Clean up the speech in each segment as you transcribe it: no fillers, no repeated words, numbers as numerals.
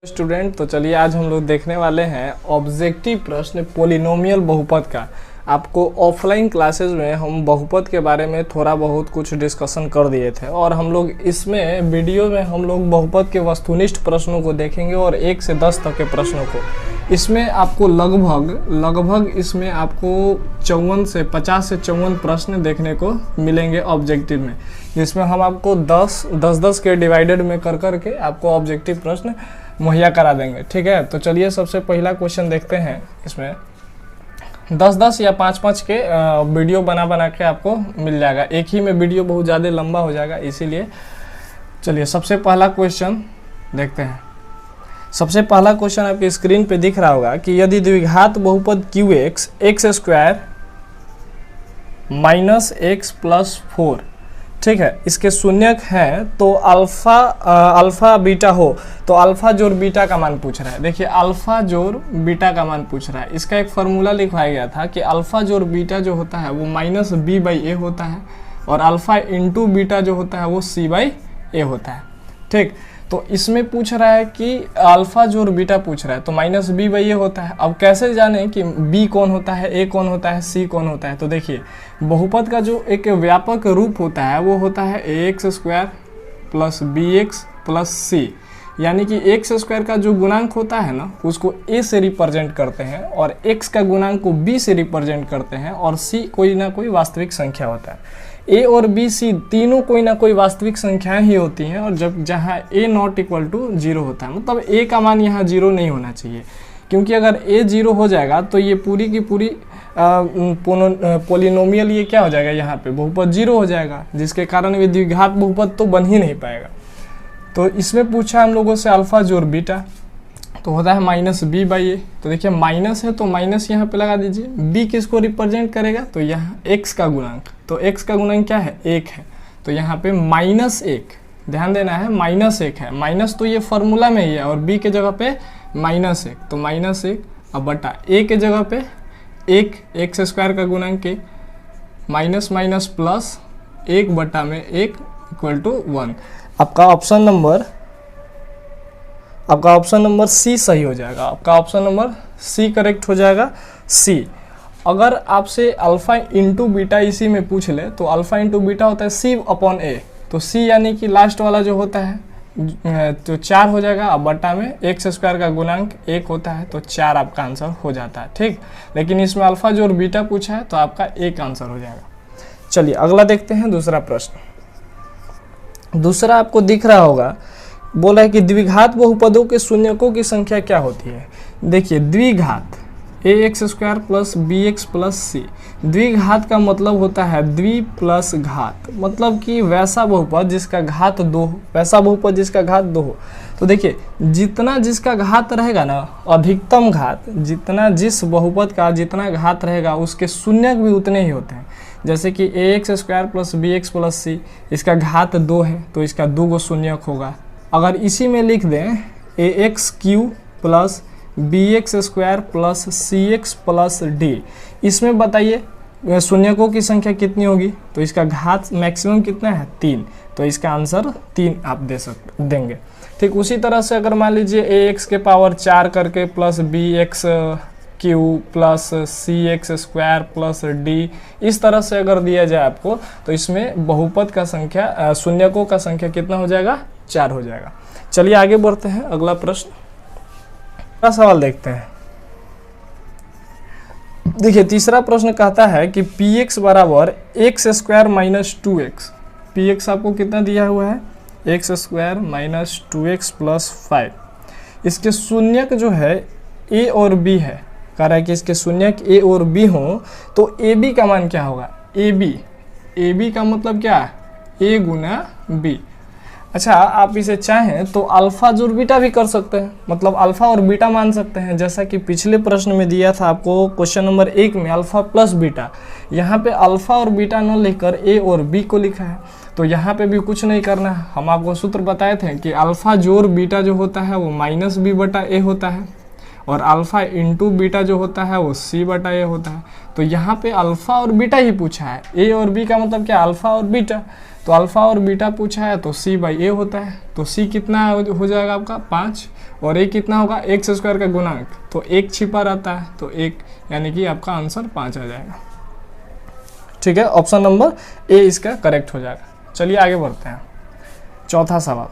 Student, तो चलिए आज हम लोग देखने वाले हैं ऑब्जेक्टिव प्रश्न पोलिनोमियल बहुपद का। आपको ऑफलाइन क्लासेस में हम बहुपद के बारे में थोड़ा बहुत कुछ डिस्कशन कर दिए थे और हम लोग इसमें वीडियो में हम लोग बहुपद के वस्तुनिष्ठ प्रश्नों को देखेंगे और 1 से 10 तक के प्रश्नों को। इसमें आपको लगभग इसमें आपको 50 से 54 प्रश्न देखने को मिलेंगे ऑब्जेक्टिव में, जिसमें हम आपको 10 के डिवाइडेड में कर करके आपको ऑब्जेक्टिव प्रश्न मुहैया करा देंगे। ठीक है, तो चलिए सबसे पहला क्वेश्चन देखते हैं। इसमें 10 या 5 के वीडियो बना के आपको मिल जाएगा। एक ही में वीडियो बहुत ज़्यादा लंबा हो जाएगा, इसीलिए चलिए सबसे पहला क्वेश्चन देखते हैं। सबसे पहला क्वेश्चन आपकी स्क्रीन पे दिख रहा होगा कि यदि द्विघात बहुपद QX x² minus x plus 4, ठीक है, इसके शून्यक हैं तो अल्फा बीटा हो, तो अल्फा जोड़ बीटा का मान पूछ रहा है। देखिए अल्फा जोड़ बीटा का मान पूछ रहा है। इसका एक फार्मूला लिखवाया गया था कि अल्फा जोड़ बीटा जो होता है वो -b/a होता है और अल्फा इंटू बीटा जो होता है वो c/a होता है। ठीक, तो इसमें पूछ रहा है कि अल्फा जोड़ बीटा पूछ रहा है तो -b/a होता है। अब कैसे जाने कि b कौन होता है, a कौन होता है, c कौन होता है? तो देखिए बहुपद का जो एक व्यापक रूप होता है वो होता है ax² plus bx plus c, यानी कि x² का जो गुणांक होता है ना उसको a से रिप्रेजेंट करते हैं और x का गुणांक को b से रिप्रेजेंट करते हैं और c कोई ना कोई वास्तविक संख्या होता है। a और b c तीनों कोई ना कोई वास्तविक संख्याएं ही होती हैं और जब जहाँ a नॉट इक्वल टू 0 होता है, मतलब a का मान यहाँ 0 नहीं होना चाहिए, क्योंकि अगर a 0 हो जाएगा तो ये पूरी की पूरी पोलिनोमियल ये क्या हो जाएगा, यहाँ पे बहुपद 0 हो जाएगा, जिसके कारण ये द्विघात बहुपद तो बन ही नहीं पाएगा। तो इसमें पूछा हम लोगों से अल्फा जोड़ बीटा, तो होता है -b/a। तो देखिए माइनस है तो माइनस यहाँ पे लगा दीजिए। b किसको रिप्रेजेंट करेगा, तो यहाँ x का गुणांक, तो x का गुणांक क्या है, 1 है, तो यहाँ पे -1, ध्यान देना है -1 है। माइनस तो ये फार्मूला में ही है और b के जगह पे -1, तो -1 अब बटा a के जगह पे 1, x² का गुणांक के माइनस माइनस प्लस 1 बटा में 1 इक्वल टू 1। आपका ऑप्शन नंबर सी सही हो जाएगा। आपका ऑप्शन नंबर सी करेक्ट हो जाएगा। सी, अगर आपसे अल्फा इंटू बीटा इसी में पूछ ले तो अल्फा इंटू बीटा होता है c/a, तो c यानी कि लास्ट वाला जो होता है तो 4 हो जाएगा। अब बटा में x² का गुणांक 1 होता है तो 4 आपका आंसर हो जाता है। ठीक, लेकिन इसमें अल्फा जोड़ बीटा पूछा है तो आपका 1 आंसर हो जाएगा। चलिए अगला देखते हैं दूसरा प्रश्न। दूसरा आपको दिख रहा होगा, बोला है कि द्विघात बहुपदों के शून्यकों की संख्या क्या होती है। देखिए द्विघात ax² plus bx plus c, द्विघात का मतलब होता है द्वि प्लस घात, मतलब कि वैसा बहुपद जिसका घात 2 हो, वैसा बहुपद जिसका घात 2 हो। तो देखिए जितना जिसका घात रहेगा ना, अधिकतम घात, जितना जिस बहुपद का जितना घात रहेगा उसके शून्यक भी उतने ही होते हैं। जैसे कि ax² plus bx plus c, इसका घात 2 है तो इसका 2 गो शून्यक होगा। अगर इसी में लिख दें ax³ plus bx² plus cx plus d, इसमें बताइए शून्यकों की संख्या कितनी होगी, तो इसका घात मैक्सिमम कितना है 3, तो इसका आंसर 3 आप देंगे। ठीक, उसी तरह से अगर मान लीजिए ax के पावर 4 करके plus bx³ plus cx² plus d, इस तरह से अगर दिया जाए आपको तो इसमें बहुपद का संख्या शून्यकों का संख्या कितना हो जाएगा, 4 हो जाएगा। चलिए आगे बढ़ते हैं, अगला प्रश्न का सवाल देखते हैं। देखिए तीसरा प्रश्न कहता है कि px बराबर x² माइनस 2x, px आपको कितना दिया हुआ है, x² माइनस 2x प्लस 5, इसके शून्यक जो है a और b है। कह रहा है कि इसके शून्यक a और b हो तो ab का मान क्या होगा, ab का मतलब क्या है, a गुना b। अच्छा, आप इसे चाहें तो अल्फा जोड़ बीटा भी कर सकते हैं, मतलब अल्फा और बीटा मान सकते हैं, जैसा कि पिछले प्रश्न में दिया था आपको क्वेश्चन नंबर 1 में अल्फा प्लस बीटा। यहाँ पे अल्फा और बीटा न लिखकर a और b को लिखा है, तो यहाँ पे भी कुछ नहीं करना है। हम आपको सूत्र बताए थे कि अल्फा जोड़ बीटा जो होता है वो -b/a होता है और अल्फा इंटू बीटा जो होता है वो c/a होता है। तो यहाँ पे अल्फा और बीटा ही पूछा है, a और b का मतलब क्या, अल्फा और बीटा, तो अल्फा और बीटा पूछा है तो c/a होता है, तो c कितना हो जाएगा आपका 5 और एक कितना होगा, एक्स स्क्वायर का गुणांक, तो एक छिपा रहता है, तो एक, यानी कि आपका आंसर 5 आ जाएगा। ठीक है, ऑप्शन नंबर ए इसका करेक्ट हो जाएगा। चलिए आगे बढ़ते हैं। चौथा सवाल,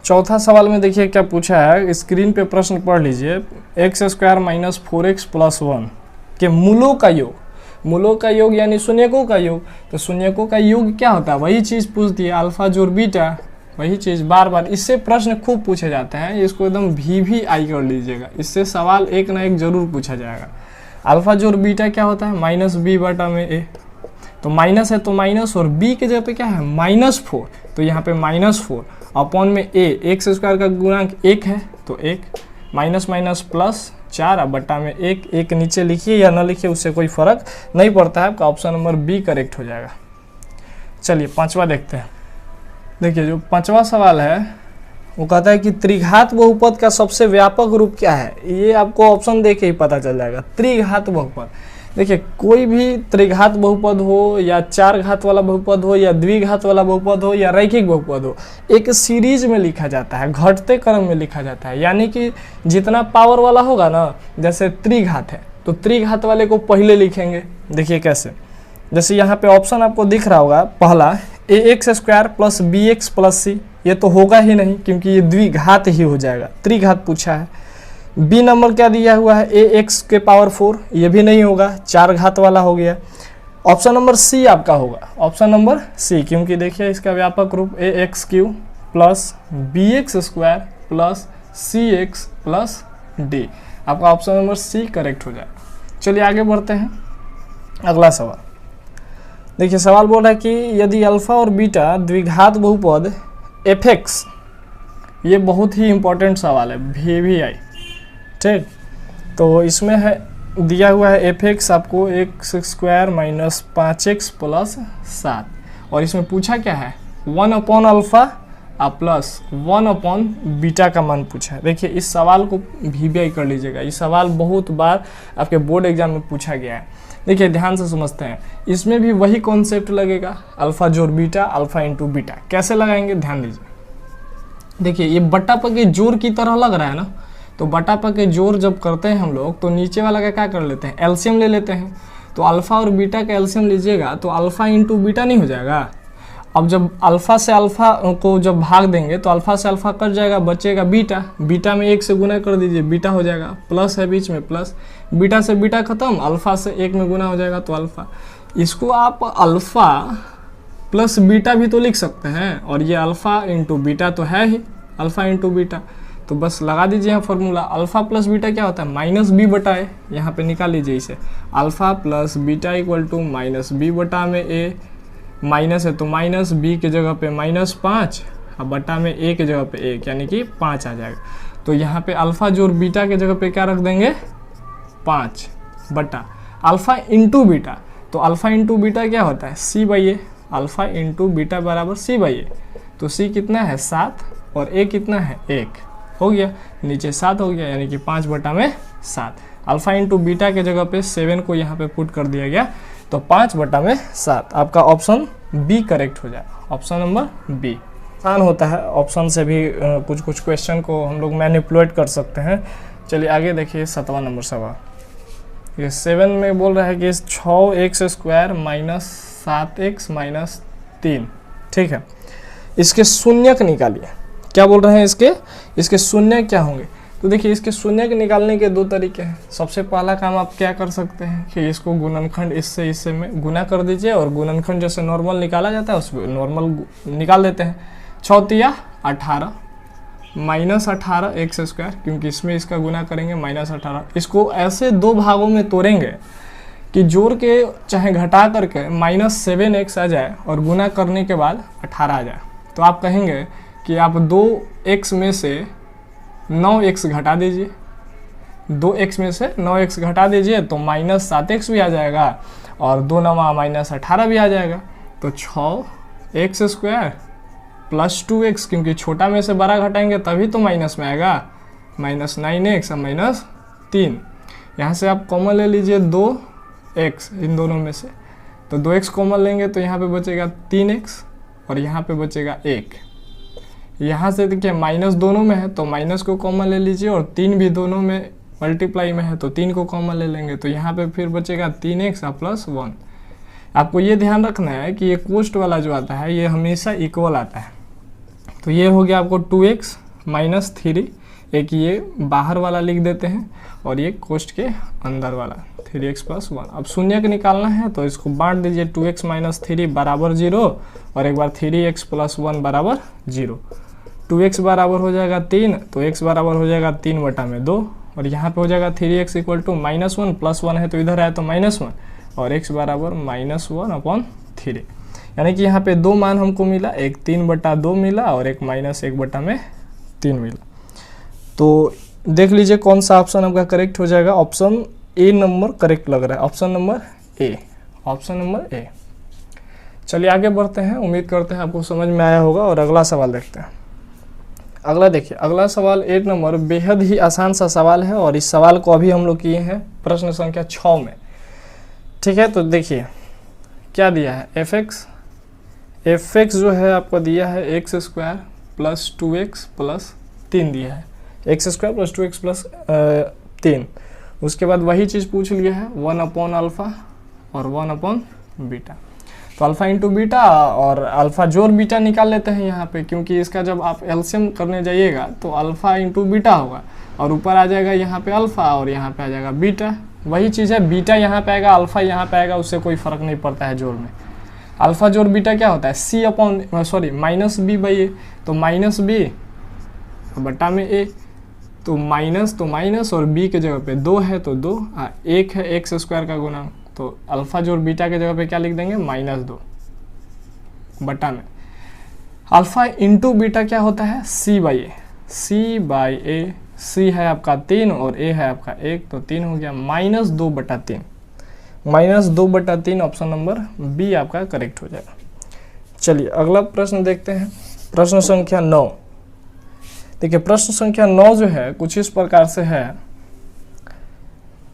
चौथा सवाल में देखिए क्या पूछा है, स्क्रीन पे प्रश्न पढ़ लीजिए। X square minus 4x plus 1 के मूलों का योग, मूलों का योग यानी शून्यकों का योग, तो शून्यकों का योग क्या होता है, वही चीज़ पूछती है, अल्फा जोड़ बीटा, वही चीज़ बार बार। इससे प्रश्न खूब पूछे जाते हैं, इसको एकदम भी आई कर लीजिएगा, इससे सवाल एक ना एक जरूर पूछा जाएगा। अल्फा जोड़ बीटा क्या होता है, माइनस बी बटा में ए, तो माइनस है तो माइनस, और बी के जगह पे क्या है, -4, तो यहाँ पे -4 अपॉन में ए, एक्स स्क्वायर का गुणांक 1 है, तो 1 माइनस माइनस प्लस 4 अब बटा में 1, एक नीचे लिखिए या ना लिखिए उससे कोई फर्क नहीं पड़ता है, आपका ऑप्शन नंबर बी करेक्ट हो जाएगा। चलिए पांचवा देखते हैं। देखिए जो पांचवा सवाल है वो कहता है कि त्रिघात बहुपद का सबसे व्यापक रूप क्या है, ये आपको ऑप्शन देके ही पता चल जाएगा। त्रिघात बहुपद, देखिए कोई भी त्रिघात बहुपद हो या चार घात वाला बहुपद हो या द्विघात वाला बहुपद हो या रैखिक बहुपद हो, एक सीरीज में लिखा जाता है, घटते क्रम में लिखा जाता है, यानी कि जितना पावर वाला होगा ना, जैसे त्रिघात है तो त्रिघात वाले को पहले लिखेंगे। देखिए कैसे, जैसे यहाँ पे ऑप्शन आपको दिख रहा होगा, पहला ax square plus bx plus c, ये तो होगा ही नहीं क्योंकि ये द्विघात ही हो जाएगा, त्रिघात पूछा है। बी नंबर क्या दिया हुआ है, ax के पावर 4, ये भी नहीं होगा, चार घात वाला हो गया। ऑप्शन नंबर सी आपका होगा, ऑप्शन नंबर सी, क्योंकि देखिए इसका व्यापक रूप ax cube plus bx square plus cx plus d, आपका ऑप्शन नंबर सी करेक्ट हो जाएगा। चलिए आगे बढ़ते हैं, अगला सवाल। देखिए सवाल बोल रहा है कि यदि अल्फा और बीटा द्विघात बहुपद fx, ये बहुत ही इंपॉर्टेंट सवाल है, VVI, ठीक, तो इसमें है दिया हुआ है fx आपको x square minus 5x plus 7, और इसमें पूछा क्या है, 1 upon alpha plus 1 upon beta का मान पूछा है। देखिए इस सवाल को VVI कर लीजिएगा, इस सवाल बहुत बार आपके बोर्ड एग्जाम में पूछा गया है। देखिए ध्यान से समझते हैं, इसमें भी वही कॉन्सेप्ट लगेगा, अल्फा जोड़ बीटा, अल्फा इंटू बीटा। कैसे लगाएंगे ध्यान दीजिए। देखिए ये बट्टा पर के जोड़ की तरह लग रहा है ना, तो बटा पर के जोड़ जब करते हैं हम लोग तो नीचे वाला का क्या कर लेते हैं, एलसीएम ले लेते हैं। तो अल्फा और बीटा का एलसीएम लीजिएगा तो अल्फा इंटू बीटा नहीं हो जाएगा। अब जब अल्फा से अल्फा को जब भाग देंगे तो अल्फा से अल्फा कट जाएगा, बचेगा बीटा, बीटा में 1 से गुना कर दीजिए, बीटा हो जाएगा, प्लस है बीच में प्लस, बीटा से बीटा खत्म, अल्फा से 1 में गुना हो जाएगा तो अल्फा। इसको आप अल्फा प्लस बीटा भी तो लिख सकते हैं, और ये अल्फा इंटू बीटा तो है ही, अल्फा इंटू बीटा, तो बस लगा दीजिए यहाँ फॉर्मूला। अल्फा प्लस बीटा क्या होता है, माइनस बी बटा ए, यहाँ पे निकाल लीजिए इसे, alpha plus beta equal to minus b बटा में ए, माइनस है तो माइनस, बी के जगह पे -5 और बटा में ए के जगह पे 1, यानी कि 5 आ जाएगा। तो यहाँ पे अल्फा जोड़ बीटा के जगह पे क्या रख देंगे, 5 बटा अल्फा इंटू बीटा, तो अल्फा इंटू बीटा क्या होता है, c by a, alpha into beta बराबर सी बाई ए, तो सी कितना है 7 और ए कितना है 1, हो गया, नीचे 7 हो गया, यानी कि 5 बटा में 7। अल्फा इंटू बीटा के जगह पे 7 को यहाँ पे पुट कर दिया गया, तो 5 बटा में 7, आपका ऑप्शन बी करेक्ट हो जाए, ऑप्शन नंबर बी। आसान होता है, ऑप्शन से भी कुछ कुछ क्वेश्चन को हम लोग मैनिपुलेट कर सकते हैं। चलिए आगे देखिए 7वां नंबर सवाल। ये 7 में बोल रहा है कि 6x square minus 7x minus 3, ठीक है, इसके शून्यक निकालिए। क्या बोल रहे हैं, इसके शून्य क्या होंगे, तो देखिए इसके शून्य के निकालने के 2 तरीके हैं। सबसे पहला काम आप क्या कर सकते हैं कि इसको गुणनखंड इससे में गुना कर दीजिए, और गुणनखंड जैसे नॉर्मल निकाला जाता है उसमें नॉर्मल निकाल देते हैं। 6 × 18 माइनस 18 एक्स स्क्वायर, क्योंकि इसमें इसका गुना करेंगे -18। इसको ऐसे 2 भागों में तोड़ेंगे कि जोड़ के चाहे घटा करके -7x आ जाए और गुना करने के बाद 18 आ जाए, तो आप कहेंगे कि आप 2x में से 9x घटा दीजिए, 2x में से 9x घटा दीजिए तो -7x भी आ जाएगा और 2 9 -18 भी आ जाएगा। तो 6x स्क्वायर प्लस 2x, क्योंकि छोटा में से बड़ा घटाएंगे तभी तो माइनस में आएगा, -9x और -3। यहाँ से आप कॉमन ले लीजिए 2x इन दोनों में से, तो 2x कॉमन लेंगे तो यहाँ पे बचेगा 3x और यहाँ पे बचेगा 1। यहाँ से देखिए माइनस दोनों में है तो माइनस को कॉमन ले लीजिए, और 3 भी दोनों में मल्टीप्लाई में है तो 3 को कॉमन ले लेंगे, तो यहाँ पे फिर बचेगा 3x प्लस 1। आपको ये ध्यान रखना है कि ये कोस्ट वाला जो आता है ये हमेशा इक्वल आता है। तो ये हो गया आपको 2x माइनस 3, एक ये बाहर वाला लिख देते हैं और ये कोस्ट के अंदर वाला 3x प्लस 1। अब शून्यक निकालना है तो इसको बांट दीजिए, 2x माइनस 3 बराबर 0 और एक बार 3x प्लस 1 बराबर 0। 2x बराबर हो जाएगा 3, तो x बराबर हो जाएगा 3/2, और यहाँ पे हो जाएगा 3x इक्वल टू -1 प्लस 1 है तो इधर आया तो -1, और x बराबर -1/3। यानी कि यहाँ पे दो मान हमको मिला, एक 3/2 मिला और एक -1/3 मिला। तो देख लीजिए कौन सा ऑप्शन आपका करेक्ट हो जाएगा। ऑप्शन ए नंबर करेक्ट लग रहा है, option number A, option number A. चलिए आगे बढ़ते हैं, उम्मीद करते हैं आपको समझ में आया होगा, और अगला सवाल देखते हैं। अगला देखिए, अगला सवाल 8 नंबर बेहद ही आसान सा सवाल है, और इस सवाल को अभी हम लोग किए हैं प्रश्न संख्या 6 में। ठीक है, तो देखिए क्या दिया है, एफ एक्स जो है आपको दिया है x² प्लस 2x प्लस 3 दिया है, x² प्लस 2x प्लस 3। उसके बाद वही चीज़ पूछ लिया है 1/α और 1/β। तो अल्फा इंटू बीटा और अल्फा जोड़ बीटा निकाल लेते हैं यहाँ पे, क्योंकि इसका जब आप एलसीएम करने जाइएगा तो अल्फा इंटू बीटा होगा, और ऊपर आ जाएगा यहाँ पे अल्फा और यहाँ पे आ जाएगा बीटा। वही चीज़ है, बीटा यहाँ पे आएगा, अल्फा यहाँ पे आएगा, उससे कोई फर्क नहीं पड़ता है जोड़ में। अल्फा जोड़ बीटा क्या होता है, -b/a, तो -b बटा में a, तो माइनस और b के जगह पे 2 है तो 2, 1 है x² का गुणा, तो अल्फा जोड़ बीटा के जगह पे क्या लिख देंगे, -2 बटा में अल्फा इंटू बीटा क्या होता है, c/a, c है आपका 3 और a है आपका 1, तो 3 हो गया, -2/3, -2/3 ऑप्शन नंबर बी आपका करेक्ट हो जाएगा। चलिए अगला प्रश्न देखते हैं, प्रश्न संख्या 9। देखिए प्रश्न संख्या 9 जो है कुछ इस प्रकार से है,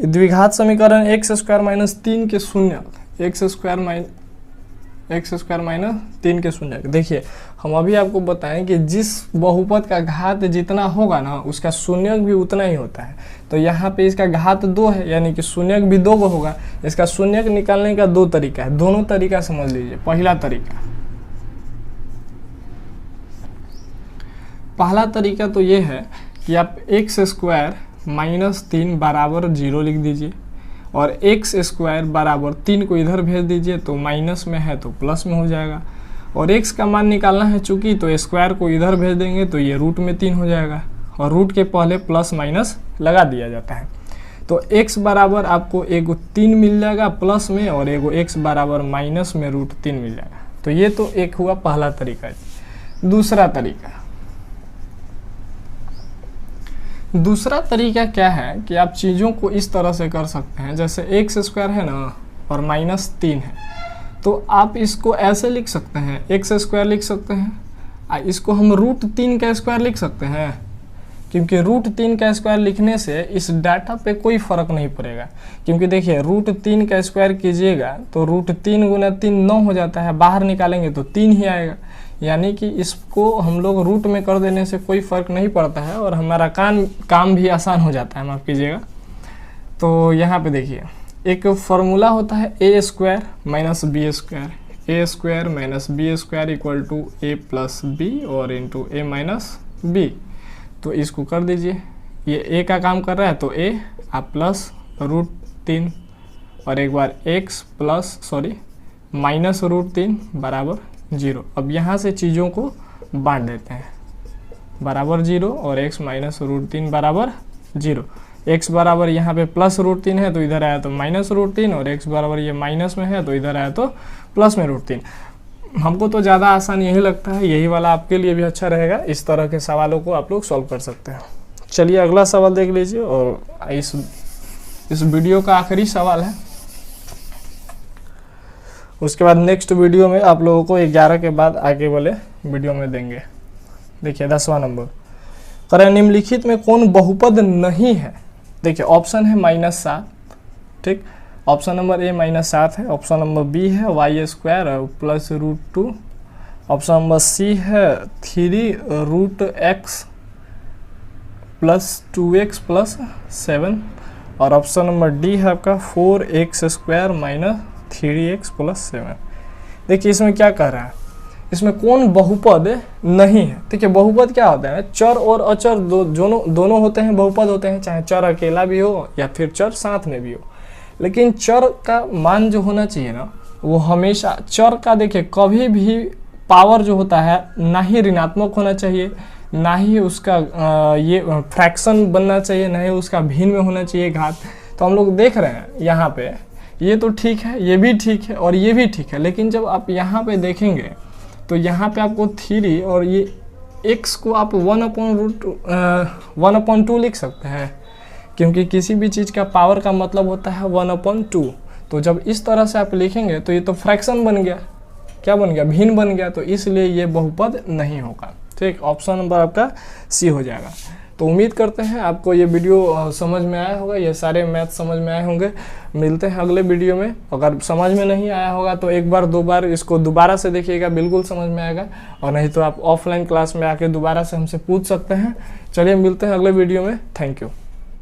द्विघात समीकरण x² - 3 के शून्यक, x² - 3 के शून्यक। देखिए हम अभी आपको बताएं कि जिस बहुपद का घात जितना होगा ना उसका शून्यक भी उतना ही होता है। तो यहाँ पे इसका घात 2 है, यानी कि शून्यक भी 2 होगा। इसका शून्यक निकालने का 2 तरीका है, दोनों तरीका समझ लीजिए। पहला तरीका तो ये है कि आप x² - 3 बराबर 0 लिख दीजिए, और x² बराबर 3 को इधर भेज दीजिए, तो माइनस में है तो प्लस में हो जाएगा। और x का मान निकालना है चूंकि, तो स्क्वायर को इधर भेज देंगे तो ये रूट में 3 हो जाएगा, और रूट के पहले प्लस माइनस लगा दिया जाता है। तो x बराबर आपको एगो 3 मिल जाएगा प्लस में, और एगो x बराबर माइनस में √3 मिल जाएगा। तो ये तो एक हुआ पहला तरीका। दूसरा तरीका क्या है कि आप चीज़ों को इस तरह से कर सकते हैं, जैसे x² है ना और -3 है, तो आप इसको ऐसे लिख सकते हैं, x² लिख सकते हैं, इसको हम √3 का स्क्वायर लिख सकते हैं, क्योंकि √3 का स्क्वायर लिखने से इस डाटा पे कोई फ़र्क नहीं पड़ेगा। क्योंकि देखिए √3 का स्क्वायर कीजिएगा तो √3 × 3 9 हो जाता है, बाहर निकालेंगे तो 3 ही आएगा, यानी कि इसको हम लोग रूट में कर देने से कोई फ़र्क नहीं पड़ता है, और हमारा काम भी आसान हो जाता है, माफ़ कीजिएगा। तो यहाँ पे देखिए एक फार्मूला होता है a² - b², a² - b² = a + b और इंटू a - b। तो इसको कर दीजिए, ये a का काम कर रहा है तो a आप प्लस √3 और एक बार x प्लस -√3 बराबर 0। अब यहाँ से चीज़ों को बांट देते हैं, बराबर 0 और x - √3 बराबर 0। x बराबर यहाँ पे प्लस √3 है तो इधर आया तो -√3, और x बराबर ये माइनस में है तो इधर आया तो प्लस में √3। हमको तो ज़्यादा आसान यही लगता है, यही वाला आपके लिए भी अच्छा रहेगा। इस तरह के सवालों को आप लोग सॉल्व कर सकते हैं। चलिए अगला सवाल देख लीजिए, और इस वीडियो का आखिरी सवाल है। उसके बाद नेक्स्ट वीडियो में आप लोगों को 11 के बाद आगे वाले वीडियो में देंगे। देखिए 10वां नंबर, करें निम्नलिखित में कौन बहुपद नहीं है। देखिए ऑप्शन है -7, ठीक, ऑप्शन नंबर ए -7 है, ऑप्शन नंबर बी है y² plus √2 option number C है 3√x + 2x + 7 और ऑप्शन नंबर डी है आपका 4x² - 3x + 7। देखिए इसमें क्या कह रहा है, इसमें कौन बहुपद नहीं है। देखिए बहुपद क्या होता है, चर और अचर दोनों होते हैं, बहुपद होते हैं, चाहे चर अकेला भी हो या फिर चर साथ में भी हो। लेकिन चर का मान जो होना चाहिए ना, वो हमेशा चर का देखिए कभी भी पावर जो होता है ना ही ऋणात्मक होना चाहिए, ना ही उसका ये फ्रैक्शन बनना चाहिए, ना ही उसका भिन्न में होना चाहिए घात। तो हम लोग देख रहे हैं यहाँ पे ये तो ठीक है, ये भी ठीक है और ये भी ठीक है, लेकिन जब आप यहाँ पे देखेंगे तो यहाँ पे आपको 3 और ये x को आप 1/2 लिख सकते हैं, क्योंकि किसी भी चीज़ का पावर का मतलब होता है 1/2। तो जब इस तरह से आप लिखेंगे तो ये तो फ्रैक्शन बन गया, क्या बन गया, भिन्न बन गया, तो इसलिए ये बहुपद नहीं होगा। ठीक, ऑप्शन नंबर आपका सी हो जाएगा। तो उम्मीद करते हैं आपको ये वीडियो समझ में आया होगा, ये सारे मैथ समझ में आए होंगे। मिलते हैं अगले वीडियो में। अगर समझ में नहीं आया होगा तो एक बार दो बार इसको दोबारा से देखिएगा, बिल्कुल समझ में आएगा, और नहीं तो आप ऑफलाइन क्लास में आके दोबारा से हमसे पूछ सकते हैं। चलिए मिलते हैं अगले वीडियो में। Thank you.